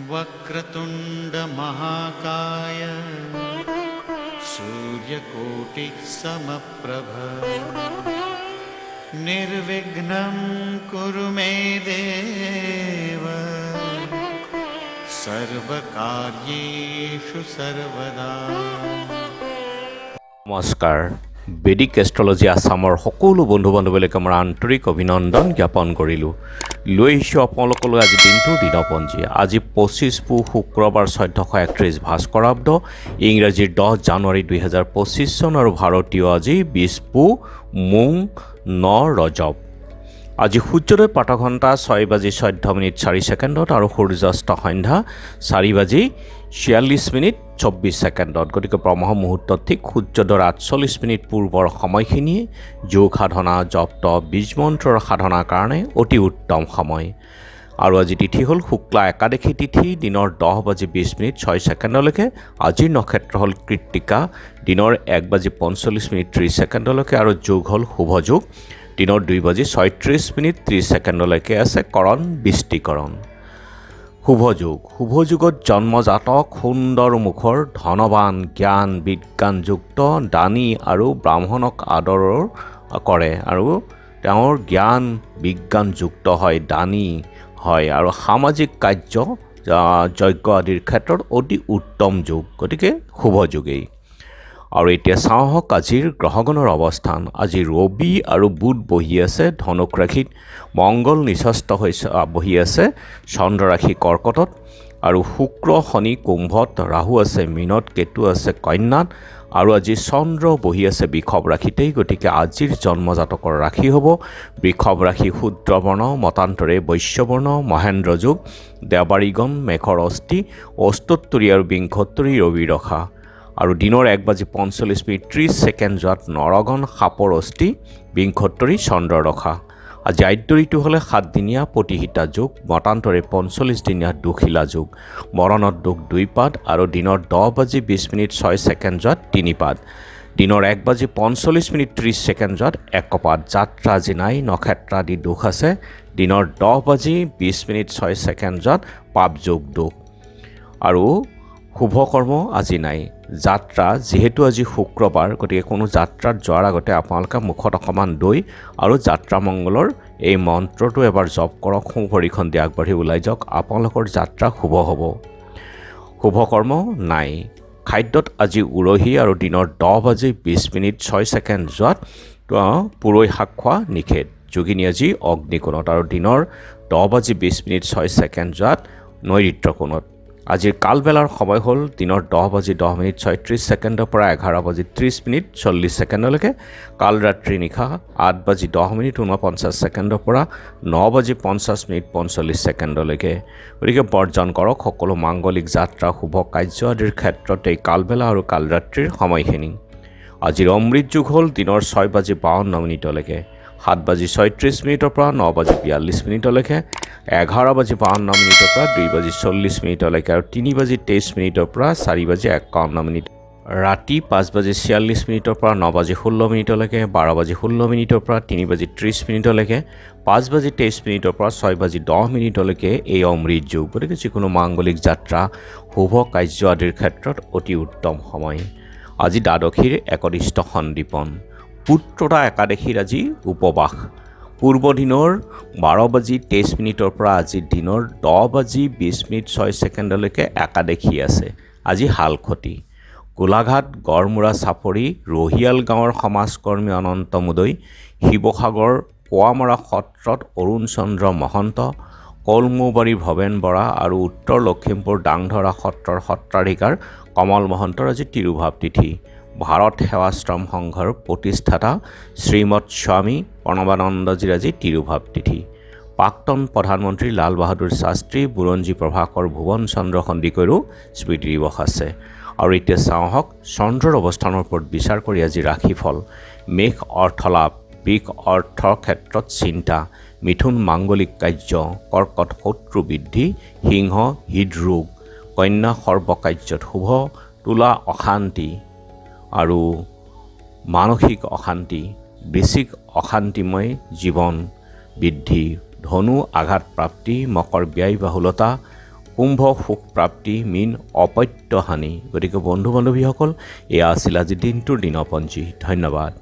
वक्रतुंड महाकाय सूर्यकोटि समप्रभ निर्विघ्नं कुरु मे देव सर्वकार्येषु सर्वदा। নমস্কাৰ বেদিক এষ্ট্ৰলজি আসামৰ সকলো বন্ধু বান্ধৱীলৈকে আমাৰ আন্তৰিক অভিনন্দন জ্ঞাপন কৰিলোঁ। লৈ আহিছোঁ আপোনালোকলৈ আজি দিনটোৰ দিনপঞ্জী। আজি 25 পুহ শুক্ৰবাৰ 1431 ভাস্কৰাব্দ, ইংৰাজীৰ 10 জানুৱাৰী 2025 চন আৰু ভাৰতীয় আজি 20 পুহ মোং 9 ৰজব। আজি সূৰ্যোদয় প্ৰাতঃঘণ্টা 6:14 আৰু সূৰ্যাস্ত সন্ধ্যা 4:46 গতিকে ব্ৰহ্ম মুহূৰ্তত ঠিক সূৰ্যোদয়ৰ 48 পূৰ্বৰ সময়খিনিয়ে যোগ সাধনা জপ বীজ মন্ত্ৰৰ সাধনাৰ কাৰণে অতি উত্তম সময়। আৰু আজি তিথি হ'ল শুক্লা একাদশী তিথি, দিনৰ 10:20 আজিৰ নক্ষত্ৰ হ'ল কৃত্তিকা, দিনৰ 1:45 আৰু যোগ হ'ল শুভ যোগ, দিনৰ 2:36 আছে কৰণ বৃষ্টিকৰণ। শুভ যুগত জন্মজাতক সুন্দৰ মুখৰ ধনৱান জ্ঞান বিজ্ঞানযুক্ত দানী আৰু ব্ৰাহ্মণক আদৰ কৰে আৰু তেওঁৰ জ্ঞান বিজ্ঞানযুক্ত হয়, দানী হয় আৰু সামাজিক কাৰ্য যজ্ঞ আদিৰ ক্ষেত্ৰত অতি উত্তম যুগ, গতিকে শুভ যুগেই। আৰু এতিয়া চাওঁ হওক আজিৰ গ্ৰহগণৰ অৱস্থান। আজি ৰবি আৰু বুধ বহি আছে ধনুক ৰাশিত, মংগল নিচস্ত হৈ বহি আছে চন্দ্ৰ ৰাশি কৰ্কটত, আৰু শুক্ৰ শনি কুম্ভত, ৰাহু আছে মীনত, কেতু আছে কন্যাত, আৰু আজি চন্দ্ৰ বহি আছে বৃষভ ৰাশিতেই। গতিকে আজিৰ জন্মজাতকৰ ৰাশি হ'ব বৃষভ ৰাশি, শূদ্ৰবৰ্ণ, মতান্তৰে বৈশ্যবৰ্ণ, মহেন্দ্ৰ যুগ, দেৱাৰীগণ, মেঘৰ অস্থি, অস্তোত্তৰী আৰু বিংশোত্তৰী ৰবি ৰখা, আৰু দিনৰ 1:45 যোৱাত নৰগণ, সাপৰ অস্থি, বিংশোত্তৰী চন্দ্ৰ ৰখা। আজি আদ্যৰিটো হ'লে 7 দিনীয়া প্ৰতিহিতা যুগ, মতান্তৰে 45 দিনীয়া দুখিলা যুগ, মৰণত দুখ 2 পাদ, আৰু দিনৰ 10:20 যোৱাত 3 পাদ, দিনৰ 1:45 যোৱাত 1 পাদ। যাত্ৰা আজি নাই, নক্ষত্ৰ আদি দুখ আছে, দিনৰ 10:20 যোৱাত পাপ যোগ দুখ, আৰু শুভ কৰ্ম আজি নাই। যাত্ৰা যিহেতু আজি শুক্ৰবাৰ, গতিকে কোনো যাত্ৰাত যোৱাৰ আগতে আপোনালোকে মুখত অকণমান দৈ আৰু যাত্ৰা মংগলৰ এই মন্ত্ৰটো এবাৰ জপ কৰক, সোঁ ভৰিখন দি আগবাঢ়ি ওলাই যাওক, আপোনালোকৰ যাত্ৰা শুভ হ'ব। শুভ কৰ্ম নাই। খাদ্যত আজি উৰহি, আৰু দিনৰ 10:20 যোৱাত পুৰৈ শাক খোৱা নিষেধ, যোগিনী আজি অগ্নিকোণত, আৰু দিনৰ 10:20 যোৱাত নৈৰিত্ৰ কোণত। আজিৰ কালবেলাৰ সময় হ'ল দিনৰ 10:10 পৰা 11:30 কাল ৰাত্ৰি নিশা 8:10 পৰা 9:50 গতিকে বৰ্জন কৰক সকলো মাংগলিক যাত্ৰা শুভ কাৰ্য আদিৰ ক্ষেত্ৰত এই কালবেলা আৰু কালৰাত্ৰিৰ সময়খিনি। আজিৰ অমৃত যুগ হ'ল দিনৰ 6:52 7:36 পৰা 9:42 11:52 পৰা 2:40 আৰু 3:23 পৰা 4:51। ৰাতি 5:46 পৰা 9:16 12:16 পৰা 3:30 5:23 পৰা 6:10 এই অমৃত যুগ, গতিকে যিকোনো মাংগলিক যাত্ৰা শুভ কাৰ্য আদিৰ ক্ষেত্ৰত অতি উত্তম সময়। আজি দ্বাদশীৰ একনিষ্ঠ সন্দীপন, পুত্ৰতা একাদশীৰ আজি উপবাস। পূৰ্ব দিনৰ 12:23 পৰা আজিৰ দিনৰ 10:20 একাদশী আছে। আজি হালখতি। গোলাঘাট, গড়মূৰা চাপৰি, ৰহিয়াল গাঁৱৰ সমাজকৰ্মী অনন্ত মুদৈ, শিৱসাগৰ কোৱামৰা সত্ৰত অৰুণ চন্দ্ৰ মহন্ত, কলমৌবাৰীৰ ভৱেন বৰা আৰু উত্তৰ লখিমপুৰ ডাংধৰা সত্ৰৰ সত্ৰাধিকাৰ কমল মহন্তৰ আজি তিৰুভাৱ তিথি। ভাৰত সেৱাশ্ৰম সংঘৰ প্ৰতিষ্ঠাতা শ্ৰীমৎ স্বামী প্ৰণৱানন্দজীৰ আজি তিৰুভাৱ তিথি। প্ৰাক্তন প্ৰধানমন্ত্ৰী লাল বাহাদুৰ শাস্ত্ৰী, বুৰঞ্জী প্ৰভাকৰ ভুৱন চন্দ্ৰ সন্দিকৈৰো স্মৃতি দিৱস আছে। আৰু এতিয়া চাওঁ হওক চন্দ্ৰৰ অৱস্থানৰ ওপৰত বিচাৰ কৰি আজি ৰাশিফল। মেঘ অৰ্থলাভ, বৃষ অৰ্থৰ ক্ষেত্ৰত চিন্তা, মিথুন মাংগলিক কাৰ্য, কৰ্কট শত্ৰু বৃদ্ধি, সিংহ হৃদৰোগ, কন্যা সৰ্বকাৰ্যত শুভ, তুলা অশান্তি, আৰু মানসিক অশান্তি, বৃশ্চিক অশান্তিময় জীৱন বৃদ্ধি, ধনু আঘাত প্ৰাপ্তি, মকৰ ব্যয় বাহুলতা, কুম্ভ সুখ প্ৰাপ্তি, মীন অপত্য হানি। গতিকে বন্ধু বান্ধৱীসকল, এয়া আছিল আজি দিনটোৰ দিনপঞ্জী। ধন্যবাদ।